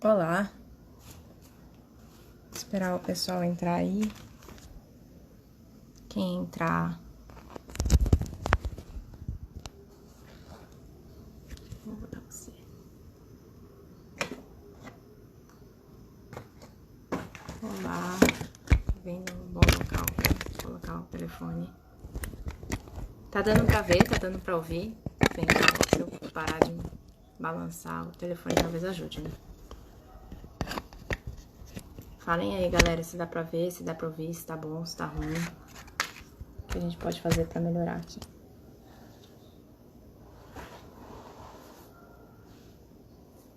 Olá, esperar o pessoal entrar aí. Quem entrar, vou botar você. Olá, vem num bom local pra colocar o telefone. Tá dando pra ver, tá dando pra ouvir. Bem, se eu parar de balançar o telefone talvez ajude, né? Falem aí, galera, se dá pra ver, se dá pra ouvir, se tá bom, se tá ruim. O que a gente pode fazer pra melhorar aqui.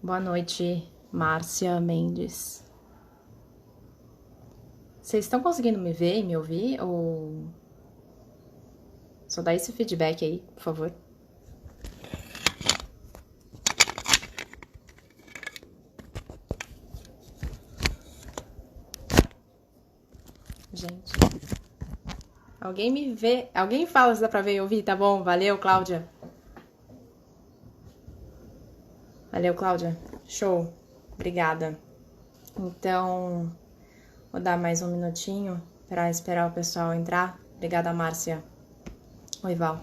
Boa noite, Márcia Mendes. Vocês estão conseguindo me ver e me ouvir? Ou só dá esse feedback aí, por favor? Gente, alguém me vê? Alguém fala se dá pra ver e ouvir? Tá bom, valeu, Cláudia. Valeu, Cláudia. Show. Obrigada. Então, vou dar mais um minutinho para esperar o pessoal entrar. Obrigada, Márcia. Oi, Val.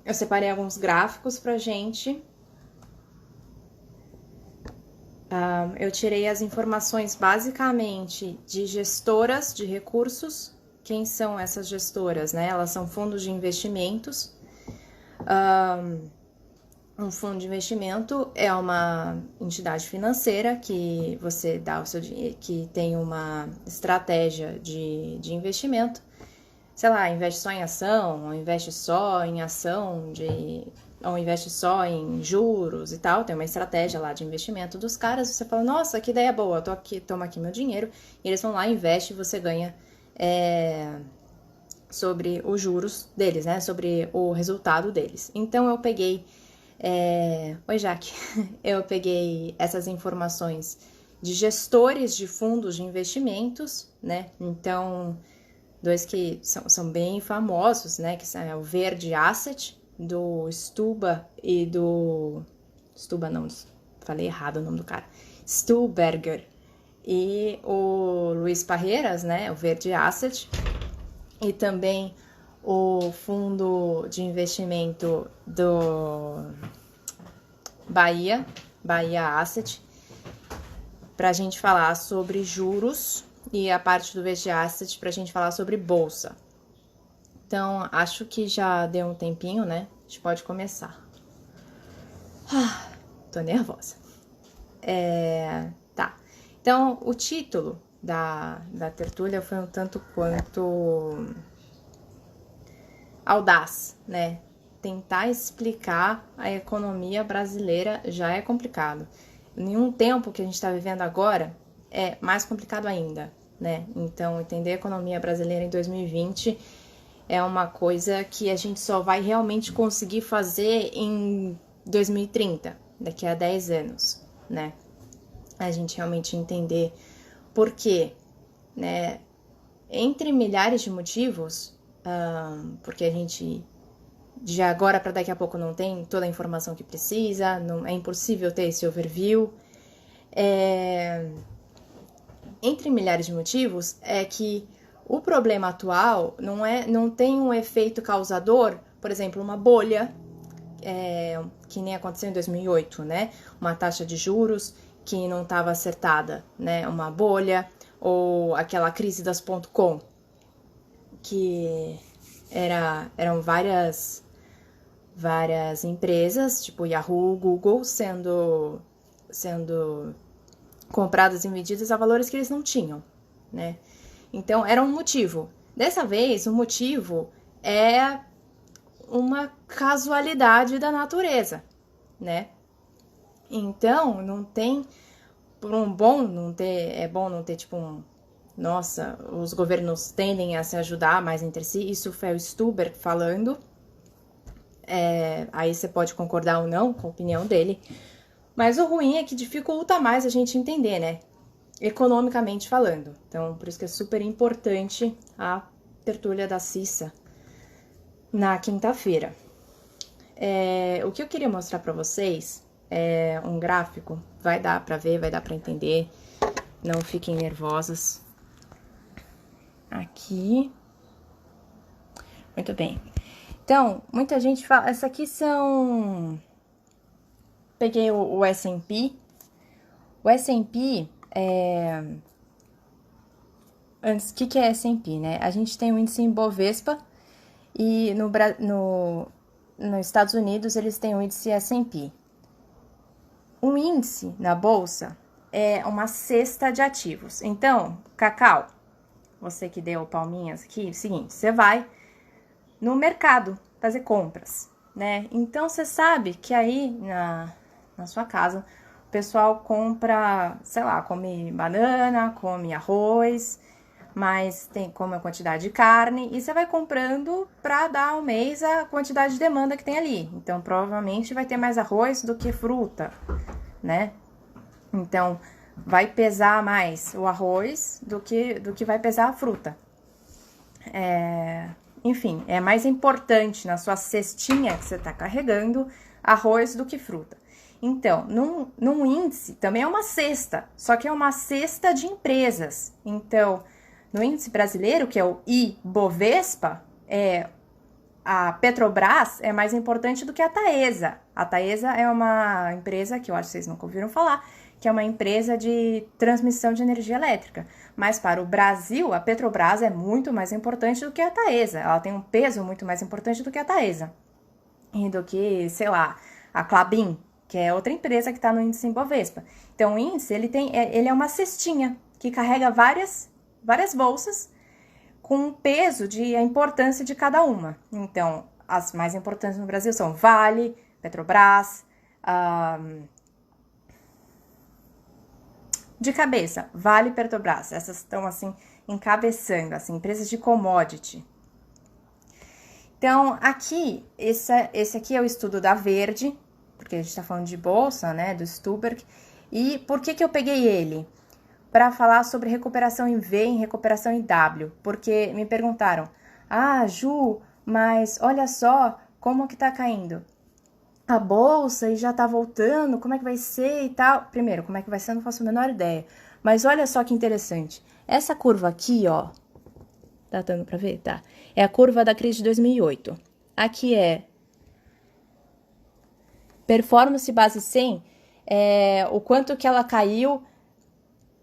Eu separei alguns gráficos pra gente. Eu tirei as informações basicamente de gestoras de recursos. Quem são essas gestoras, né? Elas são fundos de investimentos. Um fundo de investimento é uma entidade financeira que você dá o seu dinheiro, que tem uma estratégia de investimento. Sei lá, investe só em ação, ou investe só em ação, ou investe só em juros e tal. Tem uma estratégia lá de investimento dos caras. Você fala, nossa, que ideia boa, tô aqui, toma aqui meu dinheiro. E eles vão lá, investe e você ganha sobre os juros deles, né? Sobre o resultado deles. Então eu peguei. Oi, Jaque. Eu peguei essas informações de gestores de fundos de investimentos, né? Então, dois que são bem famosos, né? Que é o Verde Asset, do Stuba e do... Stuba não, falei errado o nome do cara. Stuberger. E o Luiz Parreiras, né? O Verde Asset. E também o fundo de investimento do Bahia Asset, para a gente falar sobre juros, e a parte do VG Asset para a gente falar sobre bolsa. Então, acho que já deu um tempinho, né? A gente pode começar. Tô nervosa. Tá. Então, o título da tertúlia foi um tanto quanto audaz, né? Tentar explicar a economia brasileira já é complicado. Em um tempo que a gente está vivendo agora, é mais complicado ainda, né? Então, entender a economia brasileira em 2020 é uma coisa que a gente só vai realmente conseguir fazer em 2030, daqui a 10 anos, né? A gente realmente entender por quê, né? Entre milhares de motivos, porque a gente de agora para daqui a pouco não tem toda a informação que precisa, não, é impossível ter esse overview. Entre milhares de motivos, é que o problema atual não tem um efeito causador, por exemplo, uma bolha, que nem aconteceu em 2008, né? Uma taxa de juros que não estava acertada, né? Uma bolha, ou aquela crise das .com, que eram várias empresas, tipo Yahoo, Google, sendo compradas e vendidas a valores que eles não tinham, né? Então, era um motivo. Dessa vez, o motivo é uma casualidade da natureza, né? Então, não tem... É bom não ter, tipo, nossa, os governos tendem a se ajudar mais entre si. Isso foi o Stuber falando. Aí você pode concordar ou não com a opinião dele. Mas o ruim é que dificulta mais a gente entender, né? Economicamente falando. Então, por isso que é super importante a tertúlia da Cissa na quinta-feira. O que eu queria mostrar pra vocês um gráfico, vai dar pra ver, vai dar pra entender. Não fiquem nervosas. Aqui. Muito bem. Então, muita gente fala... Essa aqui são... Peguei o S&P. O S&P é... Antes, o que é S&P, né? A gente tem o índice Ibovespa e nos Estados Unidos eles têm o índice S&P. Um índice na bolsa é uma cesta de ativos. Então, Cacau, você que deu palminhas aqui, é o seguinte, você vai no mercado fazer compras, né? Então, você sabe que aí na sua casa o pessoal compra, sei lá, come banana, come arroz, mas come a quantidade de carne e você vai comprando para dar ao mês a quantidade de demanda que tem ali. Então, provavelmente vai ter mais arroz do que fruta, né? Então, vai pesar mais o arroz do que vai pesar a fruta. Enfim, é mais importante na sua cestinha que você está carregando arroz do que fruta. Então, num índice também é uma cesta, só que é uma cesta de empresas. Então, no índice brasileiro, que é o Ibovespa, a Petrobras é mais importante do que a Taesa. A Taesa é uma empresa que eu acho que vocês nunca ouviram falar, que é uma empresa de transmissão de energia elétrica. Mas para o Brasil, a Petrobras é muito mais importante do que a Taesa. Ela tem um peso muito mais importante do que a Taesa. E do que, sei lá, a Klabin, que é outra empresa que está no índice Ibovespa. Então, o índice, ele é uma cestinha que carrega várias bolsas com o peso a importância de cada uma. Então, as mais importantes no Brasil são Vale, Petrobras, de cabeça, Vale e Petrobras. Essas estão, assim, encabeçando, assim, empresas de commodity. Então, aqui, esse aqui é o estudo da Verde, porque a gente está falando de bolsa, né, do Stuberg. E por que eu peguei ele? Para falar sobre recuperação em V e recuperação em W, porque me perguntaram, Ju, mas olha só como que tá caindo a bolsa e já tá voltando, como é que vai ser e tal. Primeiro, como é que vai ser, eu não faço a menor ideia, mas olha só que interessante, essa curva aqui, ó, tá dando pra ver? Tá, é a curva da crise de 2008, aqui é performance base 100, o quanto que ela caiu.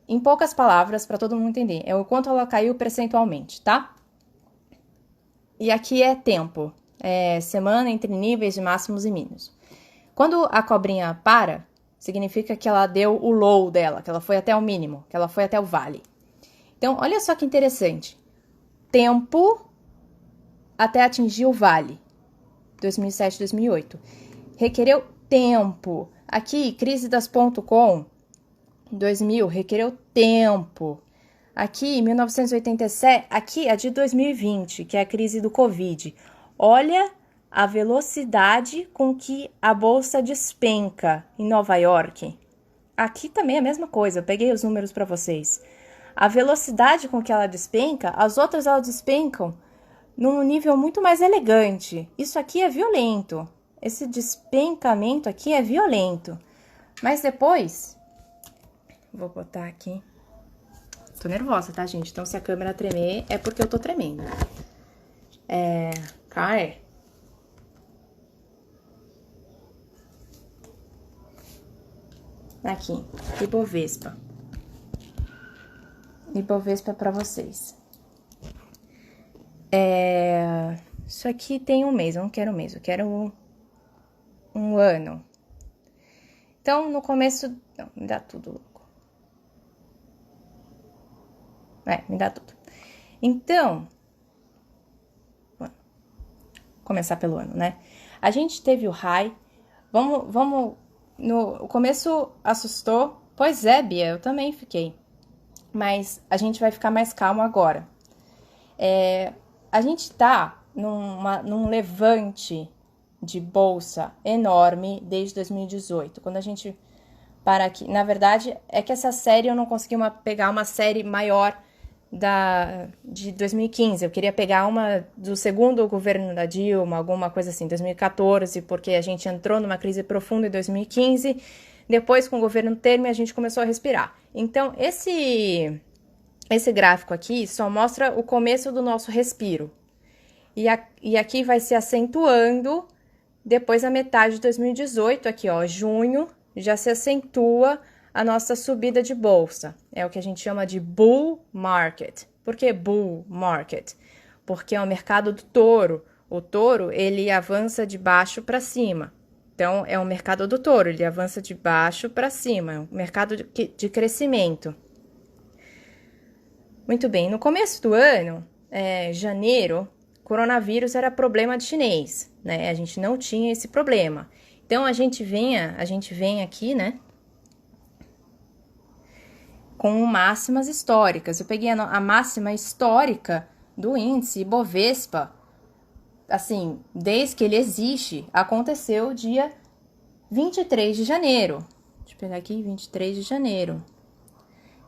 Em poucas palavras, para todo mundo entender, é o quanto ela caiu percentualmente, tá? E aqui é tempo, semana entre níveis de máximos e mínimos. Quando a cobrinha para, significa que ela deu o low dela, que ela foi até o mínimo, que ela foi até o vale. Então, olha só que interessante. Tempo até atingir o vale, 2007, 2008. Requereu tempo. Aqui, crise das .com, 2000, requereu tempo. Aqui, 1987, aqui a de 2020, que é a crise do Covid. Olha a velocidade com que a bolsa despenca em Nova York. Aqui também é a mesma coisa, eu peguei os números para vocês. A velocidade com que ela despenca, as outras elas despencam num nível muito mais elegante. Isso aqui é violento. Esse despencamento aqui é violento. Mas depois... Vou botar aqui. Tô nervosa, tá, gente? Então, se a câmera tremer, é porque eu tô tremendo. Cai. Aqui, Ibovespa. Ibovespa pra vocês. Isso aqui tem um mês, eu não quero um mês, eu quero um ano. Então, no começo... Não, me dá tudo. Me dá tudo. Então, começar pelo ano, né? A gente teve o high. Vamos. O começo assustou. Pois é, Bia, eu também fiquei. Mas a gente vai ficar mais calmo agora. A gente tá num levante de bolsa enorme desde 2018. Quando a gente para aqui. Na verdade, é que essa série eu não consegui pegar uma série maior de 2015. Eu queria pegar uma do segundo governo da Dilma, alguma coisa assim, 2014, porque a gente entrou numa crise profunda em 2015. Depois, com o governo Temer, a gente começou a respirar. Então, esse gráfico aqui só mostra o começo do nosso respiro. E aqui vai se acentuando depois, na metade de 2018, aqui ó, junho, já se acentua a nossa subida de bolsa. É o que a gente chama de bull market. Por que bull market? Porque é o mercado do touro. O touro, ele avança de baixo para cima. Então, é o mercado do touro, ele avança de baixo para cima. É um mercado de crescimento. Muito bem, no começo do ano, janeiro, coronavírus era problema de chinês, né? A gente não tinha esse problema. Então, a gente vem aqui, né? Com máximas históricas. Eu peguei a máxima histórica do índice Ibovespa, assim, desde que ele existe, aconteceu dia 23 de janeiro. Deixa eu pegar aqui, 23 de janeiro.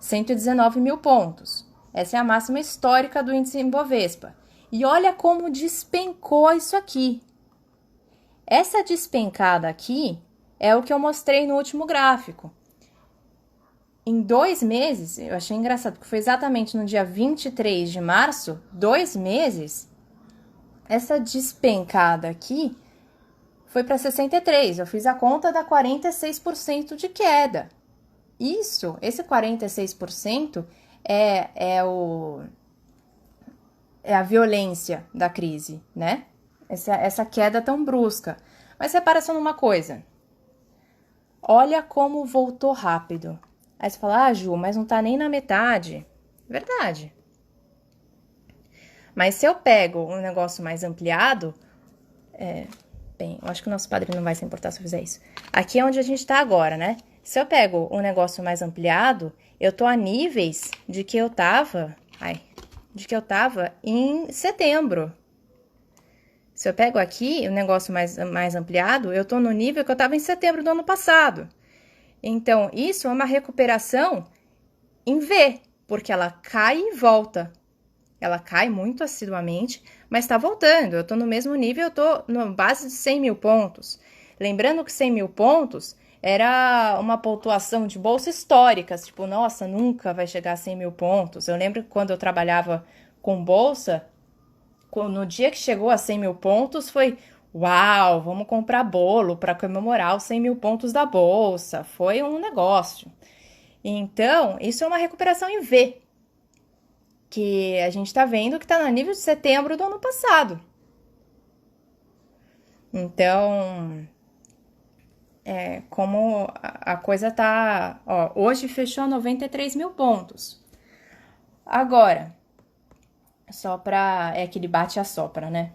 119 mil pontos. Essa é a máxima histórica do índice Ibovespa. E olha como despencou isso aqui. Essa despencada aqui é o que eu mostrei no último gráfico. Em 2 meses, eu achei engraçado, porque foi exatamente no dia 23 de março, 2 meses, essa despencada aqui foi para 63. Eu fiz a conta da 46% de queda. Esse 46% é a violência da crise, né? Essa queda tão brusca. Mas repara só numa coisa. Olha como voltou rápido. Aí você fala, Ju, mas não tá nem na metade. Verdade. Mas se eu pego um negócio mais ampliado, bem, eu acho que o nosso padrinho não vai se importar se eu fizer isso. Aqui é onde a gente tá agora, né? Se eu pego um negócio mais ampliado, eu tô a níveis de que eu tava em setembro. Se eu pego aqui o negócio mais ampliado, eu tô no nível que eu tava em setembro do ano passado. Então, isso é uma recuperação em V, porque ela cai e volta. Ela cai muito assiduamente, mas tá voltando. Eu tô no mesmo nível, eu tô na base de 100 mil pontos. Lembrando que 100 mil pontos era uma pontuação de bolsa histórica, tipo, nossa, nunca vai chegar a 100 mil pontos. Eu lembro que quando eu trabalhava com bolsa, no dia que chegou a 100 mil pontos, foi, uau, vamos comprar bolo para comemorar os 100 mil pontos da bolsa. Foi um negócio. Então, isso é uma recuperação em V, que a gente tá vendo que tá no nível de setembro do ano passado. Então, como a coisa tá... Ó, hoje fechou 93 mil pontos. Agora, só pra... É aquele bate e assopra, né?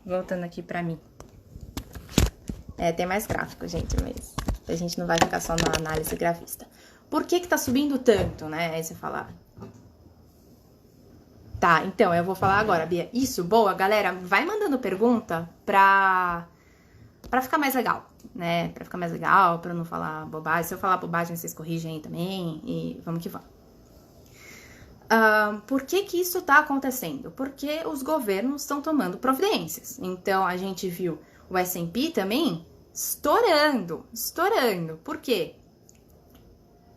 Voltando aqui pra mim. Tem mais gráfico, gente, mas a gente não vai ficar só na análise grafista. Por que tá subindo tanto, né? Aí você fala... Tá, então, eu vou falar agora, Bia. Isso, boa, galera, vai mandando pergunta pra ficar mais legal, né? Pra ficar mais legal, pra eu não falar bobagem. Se eu falar bobagem, vocês corrigem aí também e vamos que vamos. Por que isso tá acontecendo? Porque os governos estão tomando providências. Então, a gente viu o S&P também estourando. Por quê?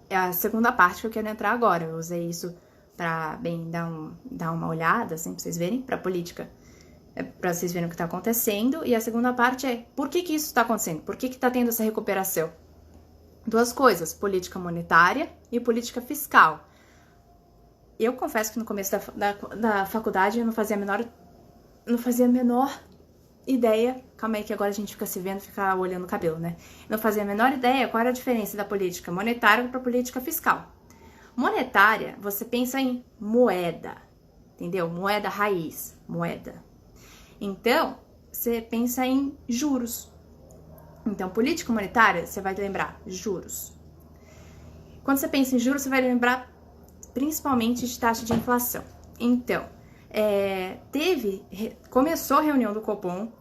É a segunda parte que eu quero entrar agora. Eu usei isso pra, bem, dar uma olhada, assim, pra vocês verem, pra política, pra vocês verem o que tá acontecendo. E a segunda parte é, por que isso tá acontecendo? Por que tá tendo essa recuperação? Duas coisas, política monetária e política fiscal. Eu confesso que no começo da faculdade eu não fazia a menor ideia. Calma aí que agora a gente fica se vendo, fica olhando o cabelo, né? Não fazia a menor ideia qual era a diferença da política monetária para a política fiscal. Monetária, você pensa em moeda, entendeu? Moeda raiz, moeda. Então, você pensa em juros. Então, política monetária, você vai lembrar juros. Quando você pensa em juros, você vai lembrar principalmente de taxa de inflação. Então, começou a reunião do Copom,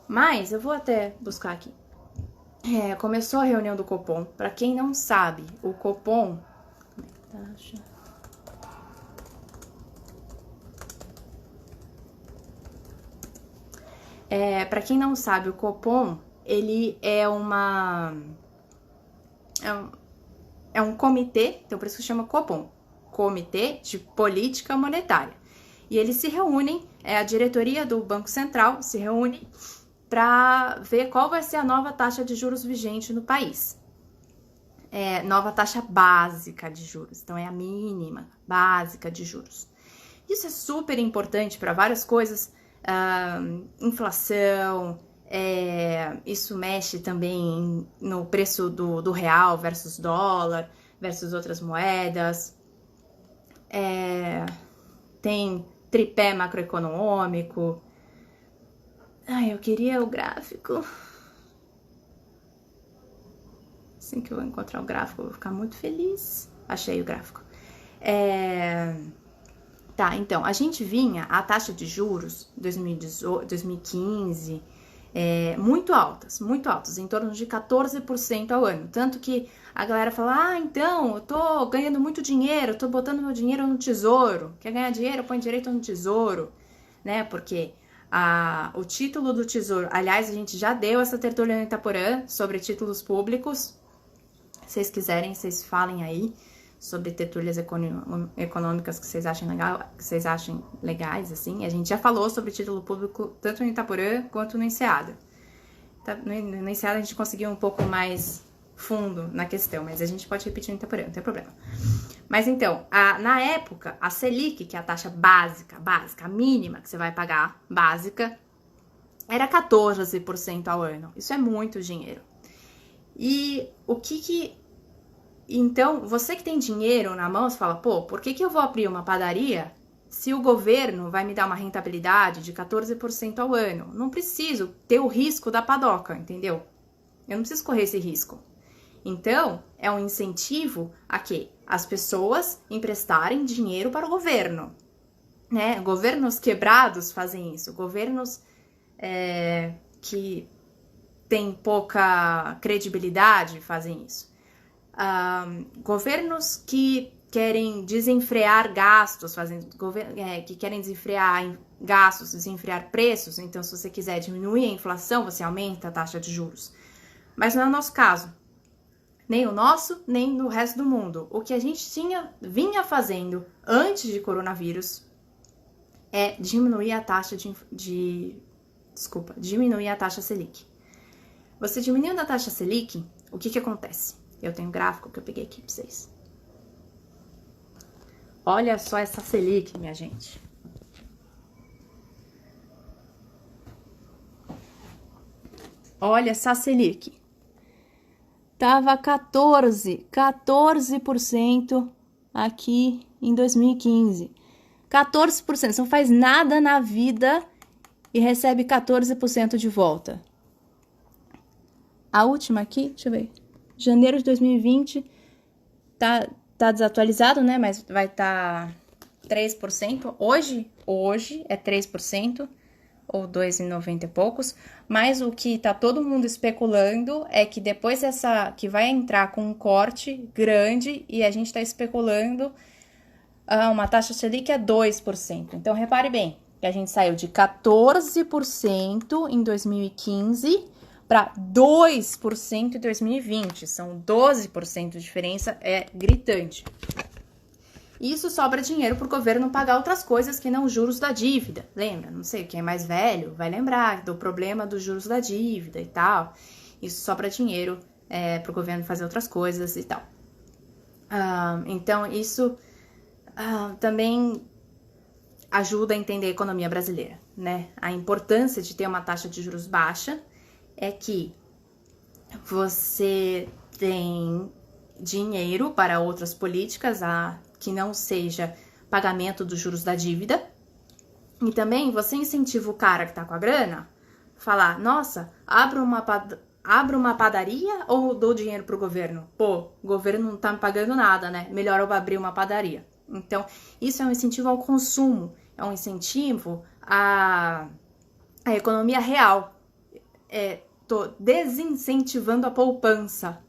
mas eu vou até buscar aqui. Começou a reunião do Copom. Para quem não sabe, o Copom... Para quem não sabe, o Copom, ele é um comitê, então por isso que chama Copom, Comitê de Política Monetária. E eles se reúnem, a diretoria do Banco Central se reúne para ver qual vai ser a nova taxa de juros vigente no país. Nova taxa básica de juros, então é a mínima básica de juros. Isso é super importante para várias coisas, inflação, isso mexe também no preço do real versus dólar, versus outras moedas, tem tripé macroeconômico. Ai, eu queria o gráfico. Assim que eu vou encontrar o gráfico, eu vou ficar muito feliz. Achei o gráfico. Tá, então, a gente vinha, a taxa de juros 2018, 2015, muito altas, em torno de 14% ao ano. Tanto que a galera fala, então, eu tô ganhando muito dinheiro, eu tô botando meu dinheiro no tesouro. Quer ganhar dinheiro? Põe direito no tesouro, né? Porque o título do tesouro, aliás, a gente já deu essa tertúlia no Itaporã sobre títulos públicos. Se vocês quiserem, vocês falem aí sobre tertúlias econômicas que vocês achem legais, assim. A gente já falou sobre título público tanto no Itaporã quanto no Enseada. No Enseada a gente conseguiu um pouco mais fundo na questão, mas a gente pode repetir no Itaporã, não tem problema. Mas então, na época, a Selic, que é a taxa básica, a mínima que você vai pagar, básica, era 14% ao ano. Isso é muito dinheiro. E então, você que tem dinheiro na mão, você fala, por que eu vou abrir uma padaria se o governo vai me dar uma rentabilidade de 14% ao ano? Não preciso ter o risco da padoca, entendeu? Eu não preciso correr esse risco. Então, é um incentivo a que as pessoas emprestarem dinheiro para o governo, né? Governos quebrados fazem isso. Governos que têm pouca credibilidade fazem isso. Governos que querem desenfrear gastos, que querem desenfrear gastos, desenfrear preços. Então, se você quiser diminuir a inflação, você aumenta a taxa de juros. Mas não é o nosso caso. Nem o nosso, nem no resto do mundo. O que a gente vinha fazendo antes de coronavírus é diminuir a taxa diminuir a taxa Selic. Você diminuindo a taxa Selic, o que acontece? Eu tenho um gráfico que eu peguei aqui pra vocês. Olha só essa Selic, minha gente. Olha essa Selic. Tava 14% aqui em 2015. 14%. Você não faz nada na vida e recebe 14% de volta. A última aqui, deixa eu ver. Janeiro de 2020 tá desatualizado, né? Mas vai estar 3%. Hoje é 3%, ou 2,90 e poucos. Mas o que tá todo mundo especulando é que depois que vai entrar com um corte grande, e a gente tá especulando uma taxa Selic é 2%. Então, repare bem, que a gente saiu de 14% em 2015 para 2% em 2020. São 12% de diferença, é gritante. Isso sobra dinheiro para o governo pagar outras coisas que não os juros da dívida. Lembra? Não sei, quem é mais velho vai lembrar do problema dos juros da dívida e tal. Isso sobra dinheiro para o governo fazer outras coisas e tal. Então, isso também ajuda a entender a economia brasileira, né? A importância de ter uma taxa de juros baixa é que você tem dinheiro para outras políticas, que não seja pagamento dos juros da dívida. E também você incentiva o cara que tá com a grana, falar, nossa, abro uma padaria ou dou dinheiro pro governo? O governo não tá me pagando nada, né? Melhor eu abrir uma padaria. Então, isso é um incentivo ao consumo, é um incentivo à economia real. Tô desincentivando a poupança.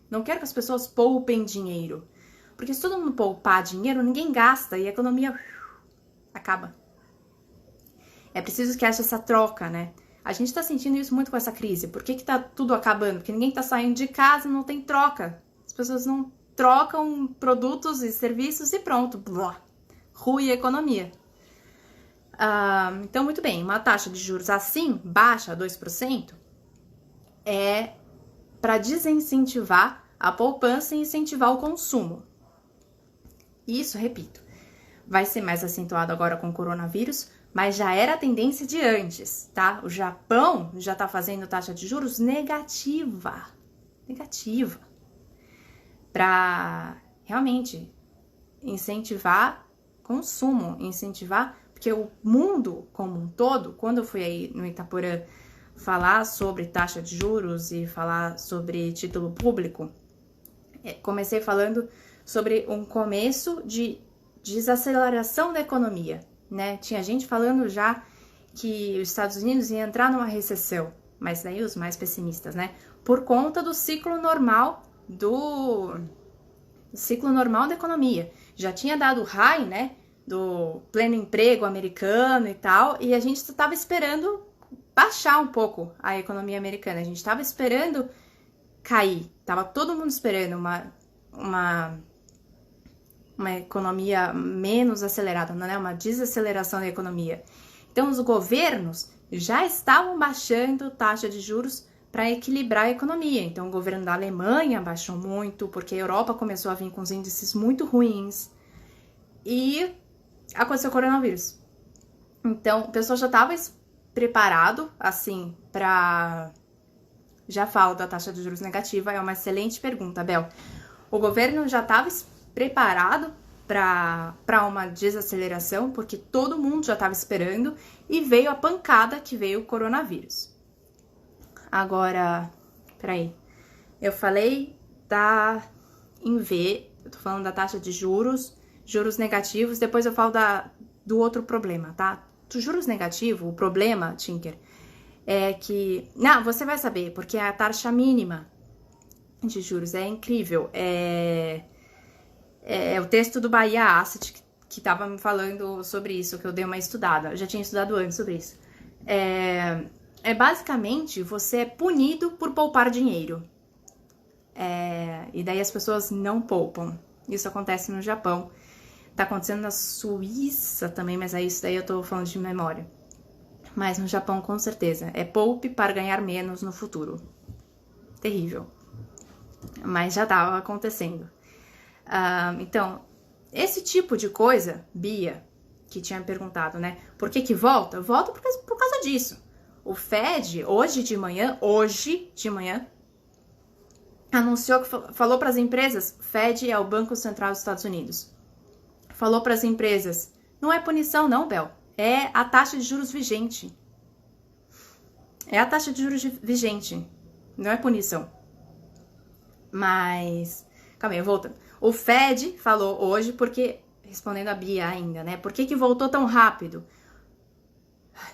Não quero que as pessoas poupem dinheiro. Porque se todo mundo poupar dinheiro, ninguém gasta e a economia acaba. É preciso que haja essa troca, né? A gente tá sentindo isso muito com essa crise. Por que que tá tudo acabando? Porque ninguém tá saindo de casa, não tem troca. As pessoas não trocam produtos e serviços e pronto. Blá. Rui a economia. Então, muito bem, uma taxa de juros assim, baixa, 2%, é para desincentivar a poupança e incentivar o consumo. Isso, repito, vai ser mais acentuado agora com o coronavírus, mas já era a tendência de antes, tá? O Japão já tá fazendo taxa de juros negativa, para realmente incentivar consumo, porque o mundo como um todo, quando eu fui aí no Itaporã falar sobre taxa de juros e falar sobre título público, comecei falando sobre um começo de desaceleração da economia, né? Tinha gente falando já que os Estados Unidos ia entrar numa recessão, mas daí os mais pessimistas, né? Por conta do ciclo normal da economia. Já tinha dado high, né? Do pleno emprego americano e tal, e a gente estava esperando baixar um pouco a economia americana. A gente estava esperando cair. Tava todo mundo esperando uma economia menos acelerada, não é? Uma desaceleração da economia. Então, os governos já estavam baixando taxa de juros para equilibrar a economia. Então, o governo da Alemanha baixou muito, porque a Europa começou a vir com os índices muito ruins. E aconteceu o coronavírus. Então, o pessoal já estava preparado, assim, para... Já falo da taxa de juros negativa, é uma excelente pergunta, Bel. O governo já estava preparado para uma desaceleração, porque todo mundo já estava esperando, e veio a pancada que veio o coronavírus. Agora, peraí, eu falei eu tô falando da taxa de juros negativos, depois eu falo do outro problema, tá? Do juros negativo, o problema, Tinker, é que... Não, você vai saber, porque a taxa mínima de juros é incrível. É o texto do Bahia Asset que tava me falando sobre isso, que eu dei uma estudada. Eu já tinha estudado antes sobre isso. Basicamente, você é punido por poupar dinheiro. E daí as pessoas não poupam. Isso acontece no Japão. Tá acontecendo na Suíça também, mas isso daí eu tô falando de memória. Mas no Japão, com certeza. É poupe para ganhar menos no futuro. Terrível. Mas já tava acontecendo. Então, esse tipo de coisa, Bia, que tinha me perguntado, né? Por que volta? Volta por causa disso. O Fed, hoje de manhã, anunciou falou para as empresas, Fed é o Banco Central dos Estados Unidos. Falou para as empresas, não é punição não, Bel, é a taxa de juros vigente. É a taxa de juros vigente, não é punição. Mas, calma aí, voltando. O Fed falou hoje, porque, respondendo a Bia ainda, né, por que voltou tão rápido?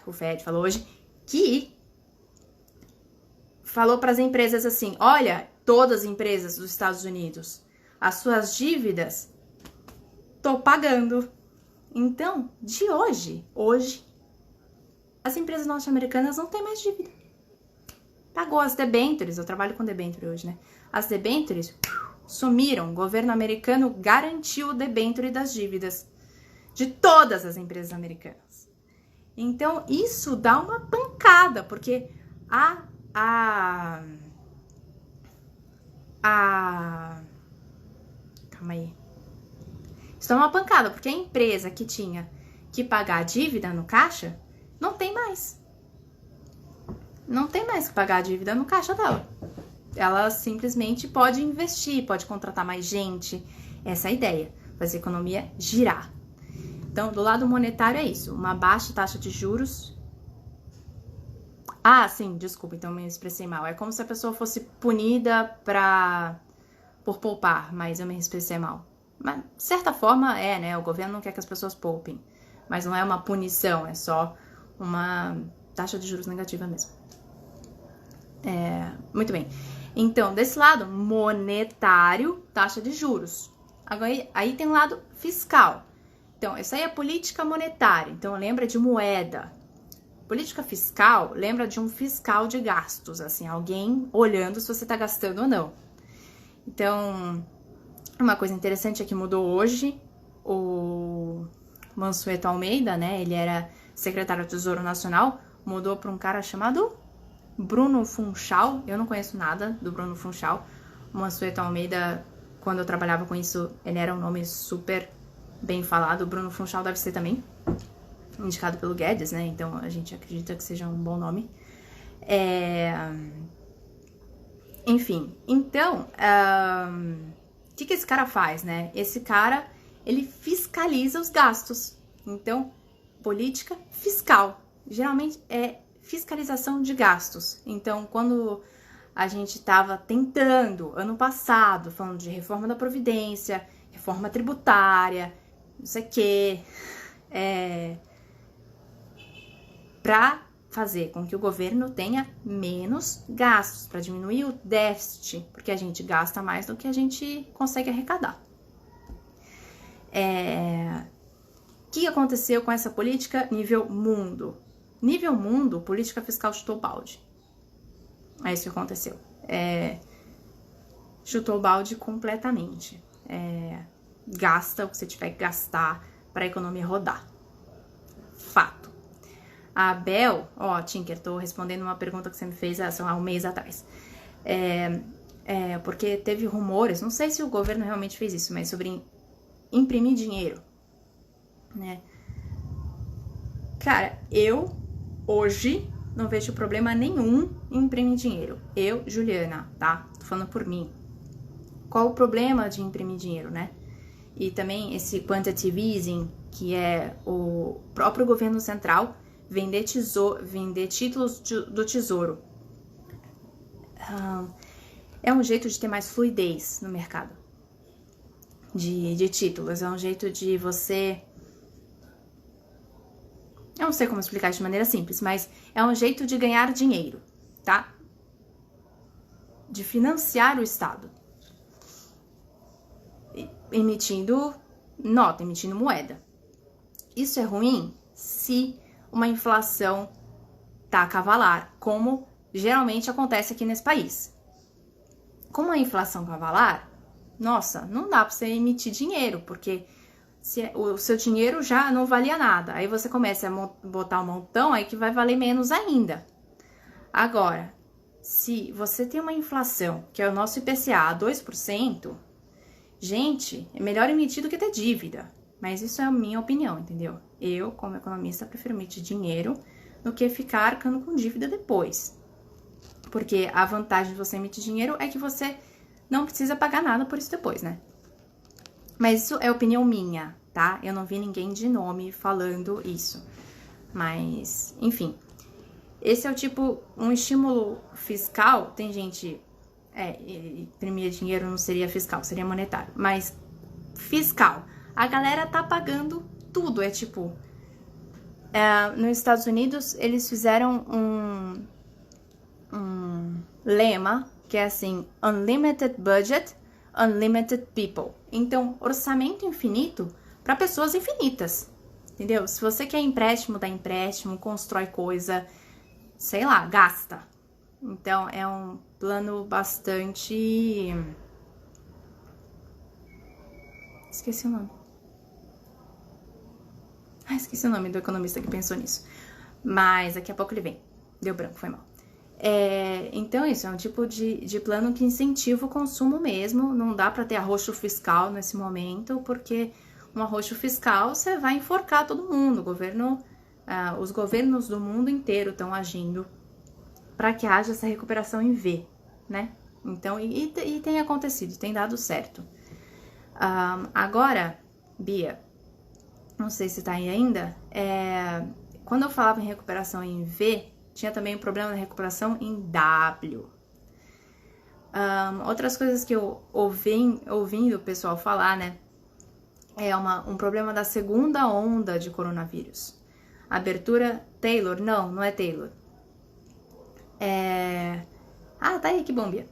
O Fed falou hoje que falou para as empresas assim, olha, todas as empresas dos Estados Unidos, as suas dívidas, tô pagando. Então, de hoje, as empresas norte-americanas não têm mais dívida. Pagou as debêntures, eu trabalho com debênture hoje, né? As debêntures sumiram, o governo americano garantiu o debênture das dívidas de todas as empresas americanas. Então, isso dá uma pancada, porque calma aí. Isso dá uma pancada, porque a empresa que tinha que pagar a dívida no caixa, não tem mais. Não tem mais que pagar a dívida no caixa dela. Ela simplesmente pode investir, pode contratar mais gente. Essa é a ideia, fazer a economia girar. Então, do lado monetário é isso, uma baixa taxa de juros. Sim, desculpa, então me expressei mal. É como se a pessoa fosse punida por poupar, mas eu me expressei mal. Mas, de certa forma, né? O governo não quer que as pessoas poupem. Mas não é uma punição, é só uma taxa de juros negativa mesmo. Muito bem. Então, desse lado monetário, taxa de juros. Agora, aí tem o lado fiscal. Então, essa aí é a política monetária. Então, lembra de moeda. política fiscal lembra de um fiscal de gastos, assim, alguém olhando se você tá gastando ou não. Então, uma coisa interessante é que mudou hoje o Mansueto Almeida, né? Ele era secretário do Tesouro Nacional, mudou para um cara chamado Bruno Funchal. Eu não conheço nada do Bruno Funchal. O Mansueto Almeida, quando eu trabalhava com isso, ele era um nome super bem falado. O Bruno Funchal deve ser também indicado pelo Guedes, né? Então a gente acredita que seja um bom nome. Enfim, então, o que esse cara faz, né? Esse cara, ele fiscaliza os gastos. Então, política fiscal. Geralmente é fiscalização de gastos. Então, quando a gente estava tentando, ano passado, falando de reforma da Previdência, reforma tributária, não sei o quê, para fazer com que o governo tenha menos gastos, para diminuir o déficit, porque a gente gasta mais do que a gente consegue arrecadar. O que aconteceu com essa política nível mundo? Nível mundo, política fiscal chutou o balde. É isso que aconteceu. Chutou o balde completamente. Gasta o que você tiver que gastar para a economia rodar. Fato. A Bel, Tinker, tô respondendo uma pergunta que você me fez há um mês atrás. Porque teve rumores, não sei se o governo realmente fez isso, mas sobre imprimir dinheiro, né? Cara, eu hoje não vejo problema nenhum em imprimir dinheiro. Eu, Juliana, tá? Tô falando por mim. Qual o problema de imprimir dinheiro, né? E também esse quantitative easing, que é o próprio governo central vender títulos do tesouro. É um jeito de ter mais fluidez no mercado de títulos. É um jeito de você... Eu não sei como explicar isso de maneira simples, mas é um jeito de ganhar dinheiro, tá? De financiar o Estado. Emitindo nota, emitindo moeda. Isso é ruim se uma inflação tá cavalar, como geralmente acontece aqui nesse país. Com uma inflação cavalar, nossa, não dá para você emitir dinheiro, porque o seu dinheiro já não valia nada. Aí você começa a botar um montão, aí que vai valer menos ainda. Agora, se você tem uma inflação, que é o nosso IPCA, a 2%, gente, é melhor emitir do que ter dívida. Mas isso é a minha opinião, entendeu? Eu, como economista, prefiro emitir dinheiro do que ficar arcando com dívida depois. Porque a vantagem de você emitir dinheiro é que você não precisa pagar nada por isso depois, né? Mas isso é opinião minha, tá? Eu não vi ninguém de nome falando isso. Mas, enfim. Esse é o tipo, um estímulo fiscal. Tem gente... imprimir dinheiro não seria fiscal, seria monetário. Mas fiscal. A galera tá pagando tudo. É tipo... nos Estados Unidos, eles fizeram um lema que é assim... Unlimited budget, unlimited people. Então, orçamento infinito para pessoas infinitas. Entendeu? Se você quer empréstimo, dá empréstimo, constrói coisa... Sei lá, gasta. Então, é um plano bastante... Esqueci o nome. Esqueci o nome do economista que pensou nisso. Mas daqui a pouco ele vem. Deu branco, foi mal. Então, isso é um tipo de plano que incentiva o consumo mesmo. Não dá para ter arroxo fiscal nesse momento, porque um arroxo fiscal você vai enforcar todo mundo. Os governos do mundo inteiro estão agindo para que haja essa recuperação em V, né? Então, e tem acontecido, tem dado certo. Agora, Bia, não sei se tá aí ainda, quando eu falava em recuperação em V, tinha também o problema da recuperação em W. Outras coisas que eu ouvindo o pessoal falar, né, é um problema da segunda onda de coronavírus. Abertura Taylor? Não é Taylor. Tá aí, que bom, Bia.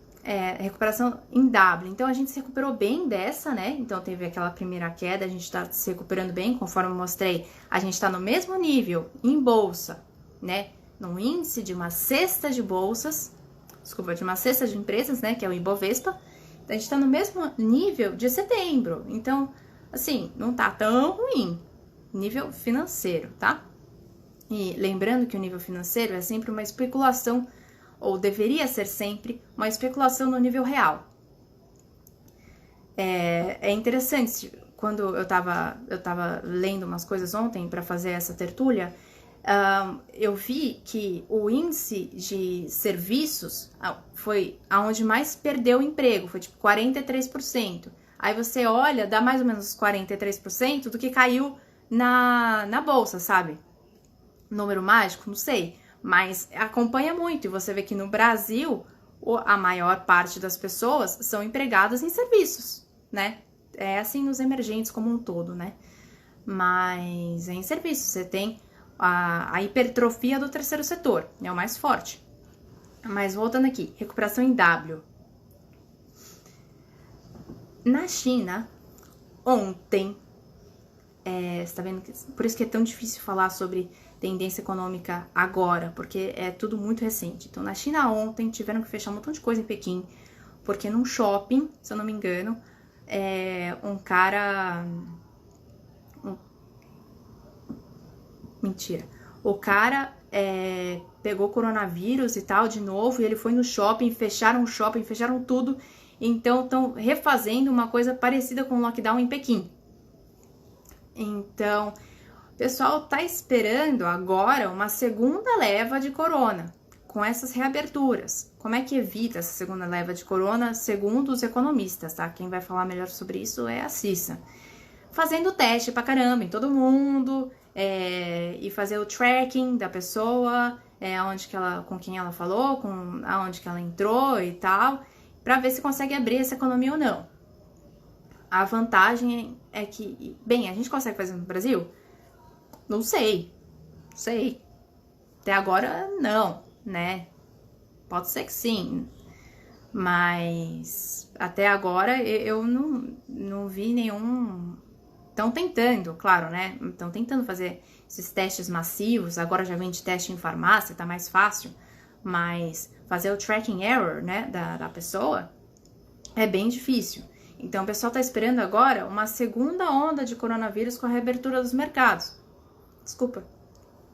Recuperação em W. Então, a gente se recuperou bem dessa, né? Então, teve aquela primeira queda, a gente tá se recuperando bem, conforme eu mostrei. A gente tá no mesmo nível em bolsa né, no índice de uma cesta de bolsas, desculpa, de uma cesta de empresas, né, que é o Ibovespa, a gente tá no mesmo nível de setembro. Então, assim, não tá tão ruim, nível financeiro, tá? E lembrando que o nível financeiro é sempre uma especulação, ou deveria ser sempre uma especulação no nível real. É interessante, quando eu tava lendo umas coisas ontem para fazer essa tertúlia, eu vi que o índice de serviços foi aonde mais perdeu emprego, foi tipo 43%. Aí você olha, dá mais ou menos 43% do que caiu na bolsa, sabe? Número mágico, não sei, mas acompanha muito. E você vê que no Brasil, a maior parte das pessoas são empregadas em serviços, né? É assim nos emergentes como um todo, né? Mas em serviços, você tem a hipertrofia do terceiro setor, é o mais forte. Mas voltando aqui, recuperação em W. Na China, ontem, você tá vendo? Por isso que é tão difícil falar sobre tendência econômica agora, porque é tudo muito recente. Então, na China ontem tiveram que fechar um montão de coisa em Pequim, porque num shopping, se eu não me engano, um cara... Mentira. O cara pegou coronavírus e tal de novo, e ele foi no shopping, fecharam tudo. Então, estão refazendo uma coisa parecida com o lockdown em Pequim. Então, o pessoal tá esperando agora uma segunda leva de corona, com essas reaberturas. Como é que evita essa segunda leva de corona, segundo os economistas, tá? Quem vai falar melhor sobre isso é a Cissa. Fazendo teste pra caramba em todo mundo, e fazer o tracking da pessoa, com quem ela falou, aonde que ela entrou e tal, pra ver se consegue abrir essa economia ou não. A vantagem é que, bem, a gente consegue fazer no Brasil? Não sei. Até agora, não, né? Pode ser que sim. Mas até agora eu não vi nenhum... Estão tentando, claro, né? Estão tentando fazer esses testes massivos. Agora já vende teste em farmácia, tá mais fácil. Mas fazer o tracking error, né, da pessoa é bem difícil. Então, o pessoal tá esperando agora uma segunda onda de coronavírus com a reabertura dos mercados. Desculpa.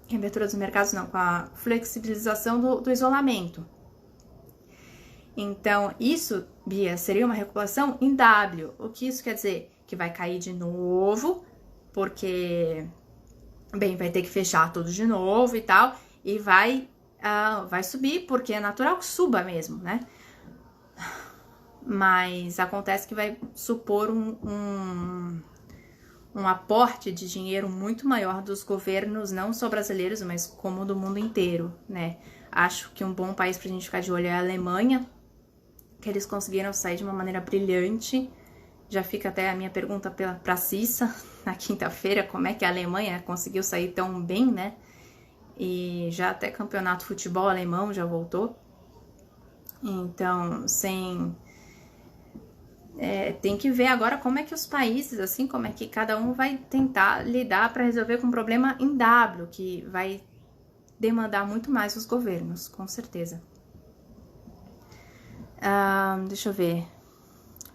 Reabertura dos mercados não, com a flexibilização do isolamento. Então, isso, Bia, seria uma recuperação em W. O que isso quer dizer? Que vai cair de novo, porque, bem, vai ter que fechar tudo de novo e tal, e vai subir, porque é natural que suba mesmo, né? Mas acontece que vai supor um aporte de dinheiro muito maior dos governos, não só brasileiros, mas como do mundo inteiro, né? Acho que um bom país pra gente ficar de olho é a Alemanha, que eles conseguiram sair de uma maneira brilhante. Já fica até a minha pergunta pra Cissa, na quinta-feira, como é que a Alemanha conseguiu sair tão bem, né? E já até campeonato de futebol alemão já voltou. Então, tem que ver agora como é que os países, assim, como é que cada um vai tentar lidar para resolver com o problema em W, que vai demandar muito mais os governos, com certeza. Deixa eu ver.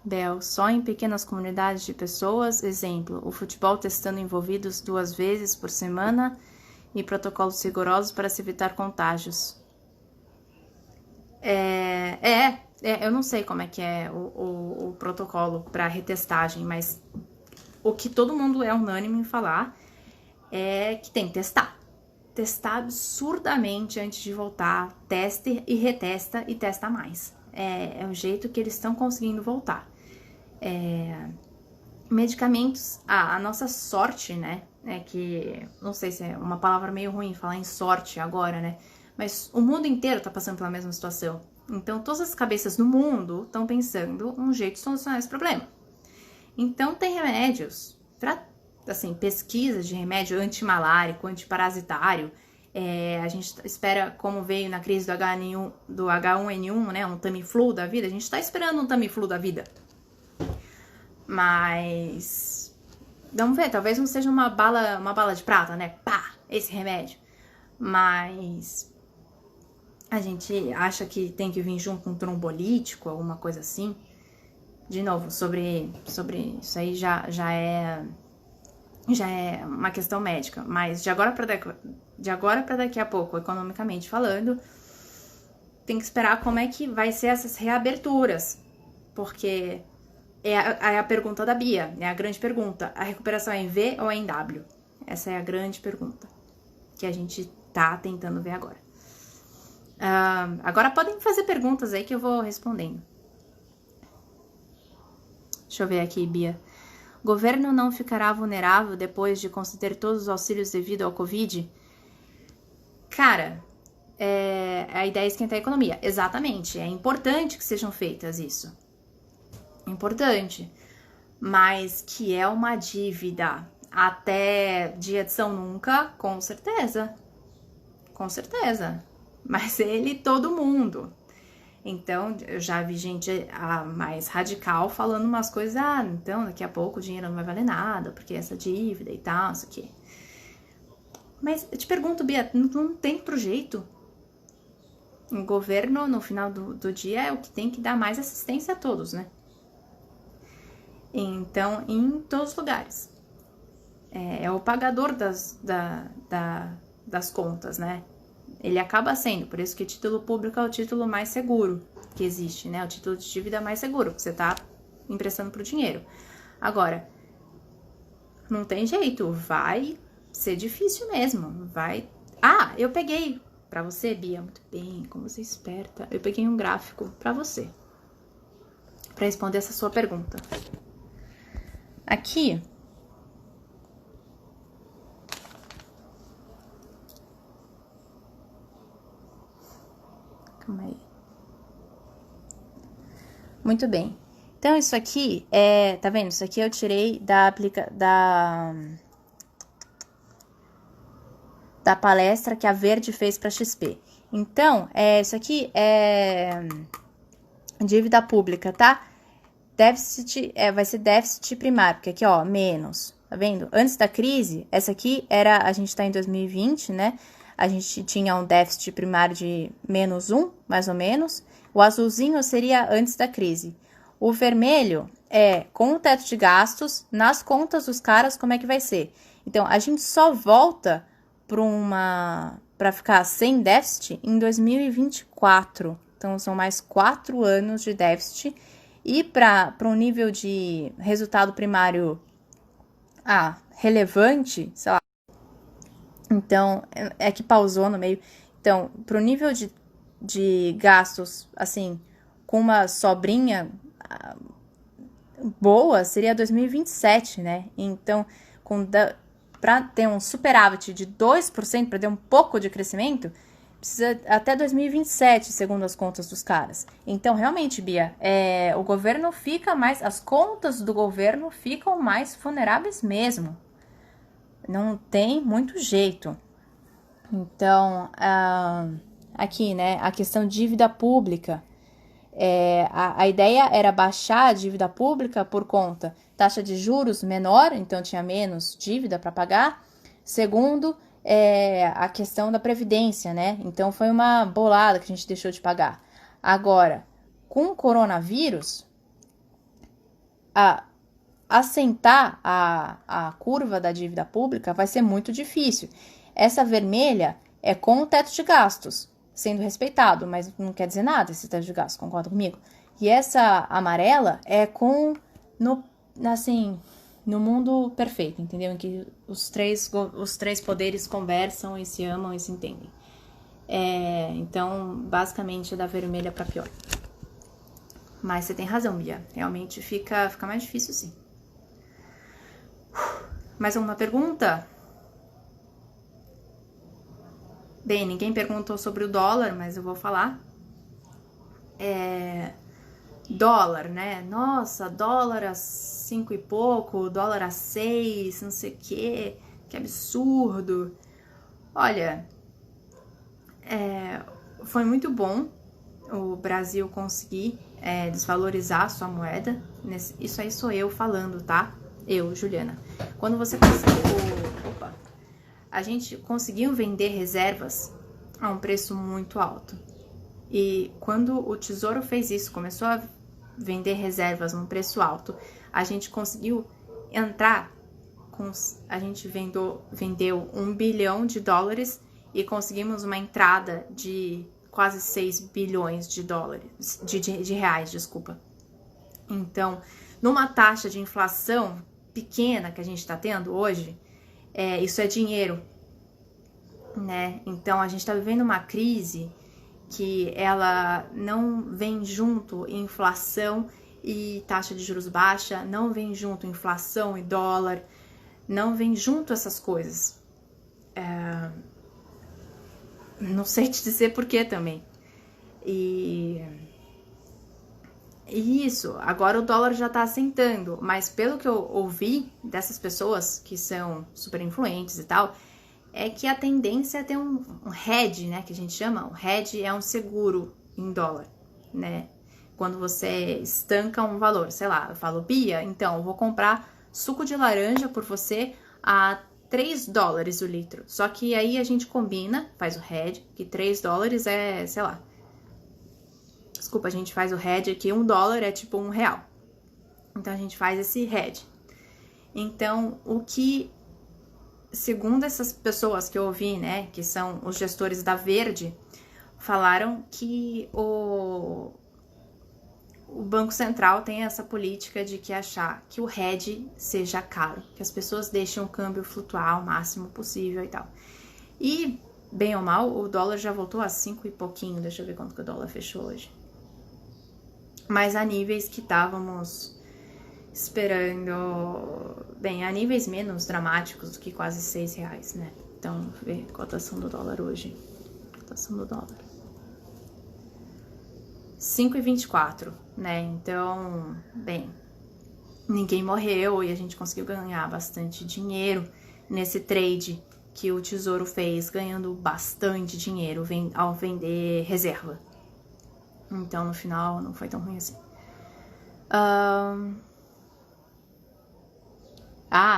Bel, só em pequenas comunidades de pessoas, exemplo, o futebol testando envolvidos 2 vezes por semana e protocolos rigorosos para se evitar contágios. Eu não sei como é que é o protocolo para retestagem, mas o que todo mundo é unânime em falar é que tem que testar. Testar absurdamente antes de voltar, teste e retesta e testa mais. É o jeito que eles estão conseguindo voltar. Medicamentos, a nossa sorte, né, é que, não sei se é uma palavra meio ruim falar em sorte agora, né, mas o mundo inteiro tá passando pela mesma situação. Então, todas as cabeças do mundo estão pensando um jeito de solucionar esse problema. Então, tem remédios para, assim, pesquisa de remédio antimalárico, antiparasitário. A gente espera, como veio na crise do H1N1, né, um Tamiflu da vida, a gente tá esperando um Tamiflu da vida. Mas vamos ver, talvez não seja uma bala de prata, né? Pá, esse remédio. mas a gente acha que tem que vir junto com um trombolítico, alguma coisa assim. De novo, sobre isso aí já é uma questão médica, mas de agora para daqui a pouco, economicamente falando, tem que esperar como é que vai ser essas reaberturas, porque é a pergunta da Bia, é a grande pergunta. A recuperação é em V ou é em W? Essa é a grande pergunta que a gente tá tentando ver agora. Agora podem fazer perguntas aí que eu vou respondendo. Deixa eu ver aqui, Bia. Governo não ficará vulnerável depois de conceder todos os auxílios devido ao Covid? Cara, a ideia é esquentar a economia. Exatamente, é importante que sejam feitas isso. Importante. Mas que é uma dívida até dia de São Nunca, com certeza. Com certeza. Mas ele, todo mundo. Então, eu já vi gente mais radical falando umas coisas, então daqui a pouco o dinheiro não vai valer nada, porque essa dívida e tal, isso aqui. Mas eu te pergunto, Bia, não tem outro jeito? O governo, no final do dia, é o que tem que dar mais assistência a todos, né? Então, em todos os lugares. É o pagador das contas, né? Ele acaba sendo, por isso que o título público é o título mais seguro que existe, né? O título de dívida mais seguro, porque você tá emprestando pro dinheiro. Agora, não tem jeito, vai ser difícil mesmo, vai... eu peguei pra você, Bia, muito bem, como você é esperta, eu peguei um gráfico pra você, pra responder essa sua pergunta. Aqui... Calma aí. Muito bem. Então, isso aqui tá vendo? Isso aqui eu tirei da palestra que a Verde fez para XP. Então, isso aqui é dívida pública, tá? Déficit, vai ser déficit primário, porque aqui, ó, menos, tá vendo? Antes da crise, essa aqui a gente tá em 2020, né? A gente tinha um déficit primário de -1, mais ou menos. O azulzinho seria antes da crise. O vermelho é com o teto de gastos, nas contas dos caras, como é que vai ser? Então, a gente só volta para ficar sem déficit em 2024. Então, são mais 4 anos de déficit. E para um nível de resultado primário relevante, sei lá. Então, é que pausou no meio. Então, para o nível de gastos, assim, com uma sobrinha boa, seria 2027, né? Então, para ter um superávit de 2%, para ter um pouco de crescimento, precisa até 2027, segundo as contas dos caras. Então, realmente, Bia, o governo fica mais... As contas do governo ficam mais vulneráveis mesmo. Não tem muito jeito. Então, aqui, né, a questão de dívida pública. A ideia era baixar a dívida pública por conta taxa de juros menor, então tinha menos dívida para pagar. Segundo, a questão da previdência, né? Então, foi uma bolada que a gente deixou de pagar. Agora, com o coronavírus, assentar a curva da dívida pública vai ser muito difícil. Essa vermelha é com o teto de gastos sendo respeitado, mas não quer dizer nada esse teto de gastos, concorda comigo? E essa amarela é no mundo perfeito, entendeu? Em que os três poderes conversam e se amam e se entendem. Então, basicamente, é da vermelha para pior. Mas você tem razão, Bia. Realmente fica mais difícil, sim. Mais alguma pergunta? Bem, ninguém perguntou sobre o dólar, mas eu vou falar. Dólar, né? Nossa, dólar a 5 e pouco, dólar a 6, não sei o quê. Que absurdo. Olha, foi muito bom o Brasil conseguir desvalorizar a sua moeda. Isso aí sou eu falando, tá? Eu, Juliana. Quando você conseguiu... a gente conseguiu vender reservas a um preço muito alto. E quando o Tesouro fez isso, começou a vender reservas num preço alto, a gente conseguiu entrar a gente vendeu $1 bilhão e conseguimos uma entrada de quase 6 bilhões de reais, desculpa. Então, numa taxa de inflação pequena que a gente está tendo hoje, isso é dinheiro, né? Então, a gente está vivendo uma crise que ela não vem junto inflação e taxa de juros baixa, não vem junto inflação e dólar, não vem junto essas coisas. Não sei te dizer porquê também. E isso, agora o dólar já tá assentando, mas pelo que eu ouvi dessas pessoas que são super influentes e tal, é que a tendência é ter um hedge, né, que a gente chama. O hedge é um seguro em dólar, né? Quando você estanca um valor, sei lá, eu falo, Bia, então eu vou comprar suco de laranja por você a $3 o litro. Só que aí a gente combina, faz o hedge, que $3 é, sei lá. Desculpa, a gente faz o hedge aqui, $1 é tipo R$1. Então a gente faz esse hedge. Então, o que, segundo essas pessoas que eu ouvi, né, que são os gestores da Verde, falaram que o Banco Central tem essa política de que achar que o hedge seja caro, que as pessoas deixem o câmbio flutuar o máximo possível e tal. E, bem ou mal, o dólar já voltou a 5 e pouquinho, deixa eu ver quanto que o dólar fechou hoje. Mas a níveis que estávamos esperando, bem, a níveis menos dramáticos do que quase R$6, né? Então, vamos ver a cotação do dólar hoje. Cotação do dólar. 5,24, né? Então, bem, ninguém morreu e a gente conseguiu ganhar bastante dinheiro nesse trade que o Tesouro fez, ganhando bastante dinheiro ao vender reserva. Então, no final, não foi tão ruim assim.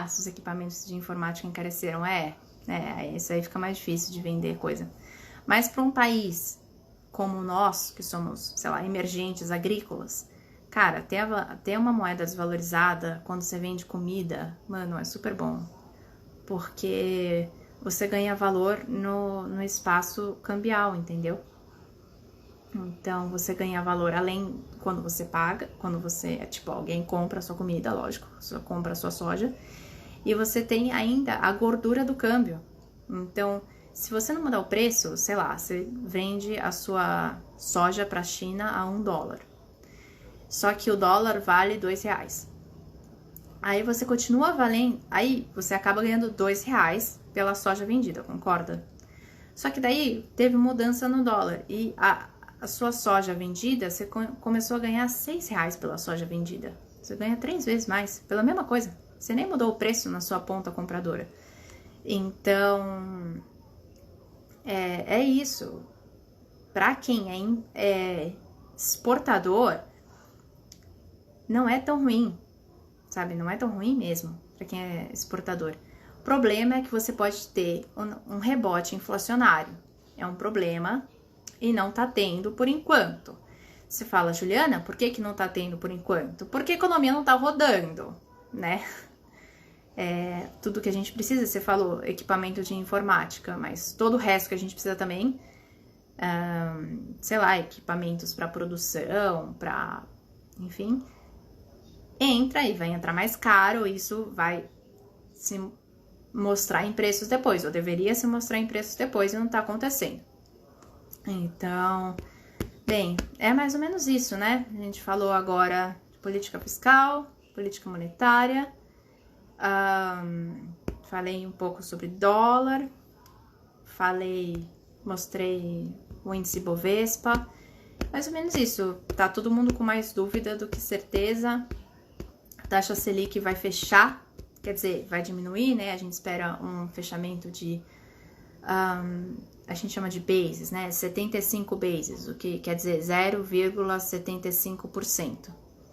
Se os equipamentos de informática encareceram, isso aí fica mais difícil de vender coisa. Mas para um país como nós, que somos, sei lá, emergentes agrícolas, cara, ter uma moeda desvalorizada quando você vende comida, mano, é super bom. Porque você ganha valor no espaço cambial, entendeu? Então, você ganha valor além quando você paga, quando você, tipo, alguém compra a sua comida, lógico, você compra a sua soja, e você tem ainda a gordura do câmbio. Então, se você não mudar o preço, sei lá, você vende a sua soja para a China a $1. Só que o dólar vale R$2. Aí você continua valendo, aí você acaba ganhando R$2 pela soja vendida, concorda? Só que daí teve mudança no dólar e a sua soja vendida, você começou a ganhar R$6 pela soja vendida. Você ganha 3 vezes mais pela mesma coisa. Você nem mudou o preço na sua ponta compradora. Então, é isso. Para quem é exportador, não é tão ruim, sabe? Não é tão ruim mesmo para quem é exportador. O problema é que você pode ter um rebote inflacionário. É um problema e não tá tendo por enquanto. Você fala, Juliana, por que não tá tendo por enquanto? Porque a economia não tá rodando, né? Tudo que a gente precisa, você falou, equipamento de informática, mas todo o resto que a gente precisa também, sei lá, equipamentos para produção, enfim, entra e vai entrar mais caro, isso vai se mostrar em preços depois, ou deveria se mostrar em preços depois e não tá acontecendo. Então, bem, é mais ou menos isso, né? A gente falou agora de política fiscal, política monetária, falei um pouco sobre dólar, mostrei o índice Bovespa, mais ou menos isso. Tá todo mundo com mais dúvida do que certeza. A taxa Selic vai fechar, quer dizer, vai diminuir, né? A gente espera um fechamento de, a gente chama de bases, né? 75 bases, o que quer dizer 0,75%.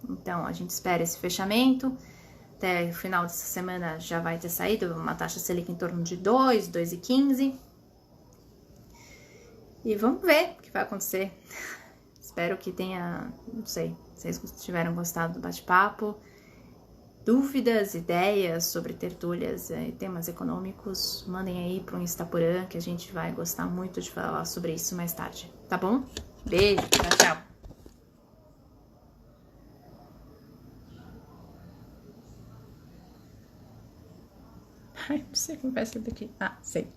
Então, a gente espera esse fechamento. até o final dessa semana já vai ter saído uma taxa Selic em torno de 2,15. E vamos ver o que vai acontecer. Espero que tenha, não sei, se vocês tiveram gostado do bate-papo. Dúvidas, ideias sobre tertúlias e temas econômicos, mandem aí para o Instagram, que a gente vai gostar muito de falar sobre isso mais tarde, tá bom? Beijo, tchau, tchau. Ai, não sei como vai ser daqui. Ah, sei.